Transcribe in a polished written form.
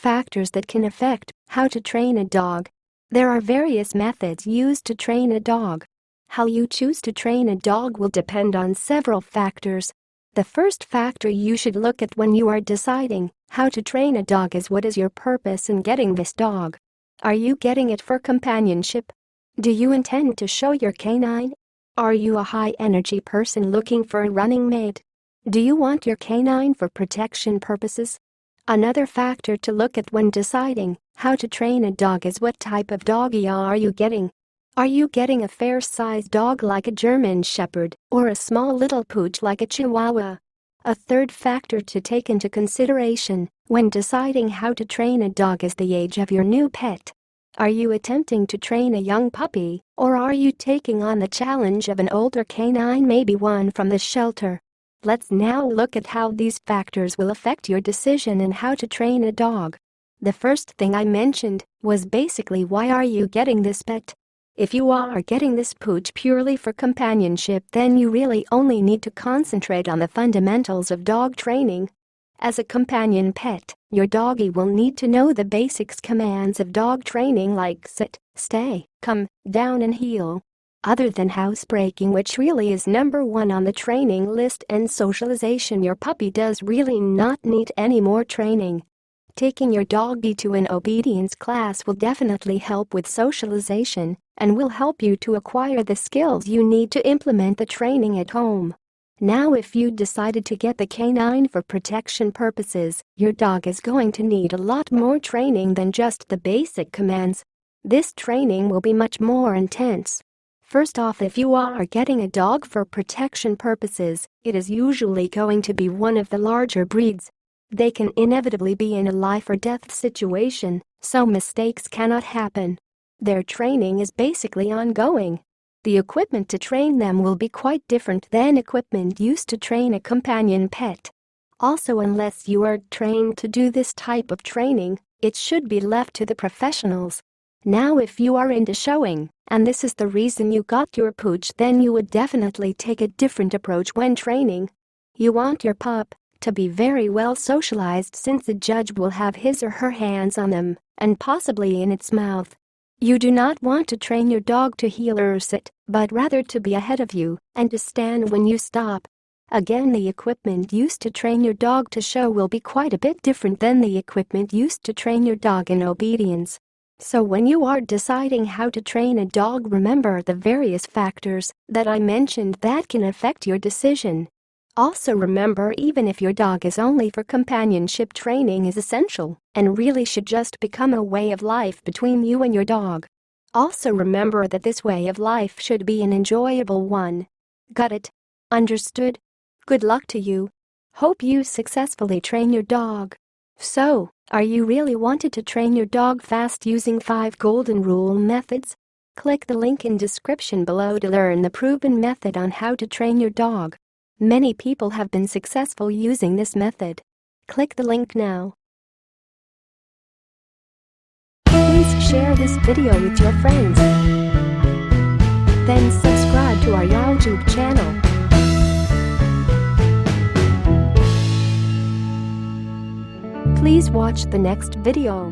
factors that can affect how to train a dog. There are various methods used to train a dog. How you choose to train a dog will depend on several factors. The first factor you should look at when you are deciding how to train a dog is what is your purpose in getting this dog. Are you getting it for companionship? Do you intend to show your canine? Are you a high-energy person looking for a running mate? Do you want your canine for protection purposes? Another factor to look at when deciding how to train a dog is what type of doggie are you getting. Are you getting a fair-sized dog like a German Shepherd or a small little pooch like a Chihuahua? A third factor to take into consideration when deciding how to train a dog is the age of your new pet. Are you attempting to train a young puppy, or are you taking on the challenge of an older canine, maybe one from the shelter? Let's now look at how these factors will affect your decision in how to train a dog. The first thing I mentioned was basically, why are you getting this pet? If you are getting this pooch purely for companionship, then you really only need to concentrate on the fundamentals of dog training. As a companion pet, your doggie will need to know the basics commands of dog training like sit, stay, come, down and heel. Other than housebreaking, which really is number one on the training list, and socialization, your puppy does really not need any more training. Taking your doggie to an obedience class will definitely help with socialization and will help you to acquire the skills you need to implement the training at home. Now, if you decided to get the canine for protection purposes, your dog is going to need a lot more training than just the basic commands. This training will be much more intense. First off, if you are getting a dog for protection purposes, it is usually going to be one of the larger breeds. They can inevitably be in a life or death situation, so mistakes cannot happen. Their training is basically ongoing. The equipment to train them will be quite different than equipment used to train a companion pet. Also, unless you are trained to do this type of training, it should be left to the professionals. Now, if you are into showing, and this is the reason you got your pooch, then you would definitely take a different approach when training. You want your pup to be very well socialized, since the judge will have his or her hands on them, and possibly in its mouth. You do not want to train your dog to heel or sit, but rather to be ahead of you and to stand when you stop. Again, the equipment used to train your dog to show will be quite a bit different than the equipment used to train your dog in obedience. So when you are deciding how to train a dog, remember the various factors that I mentioned that can affect your decision. Also remember, even if your dog is only for companionship, training is essential and really should just become a way of life between you and your dog. Also remember that this way of life should be an enjoyable one. Got it? Understood? Good luck to you. Hope you successfully train your dog. So, are you really wanted to train your dog fast using 5 golden rule methods? Click the link in description below to learn the proven method on how to train your dog. Many people have been successful using this method. Click the link now. Please share this video with your friends. Then subscribe to our YouTube channel. Please watch the next video.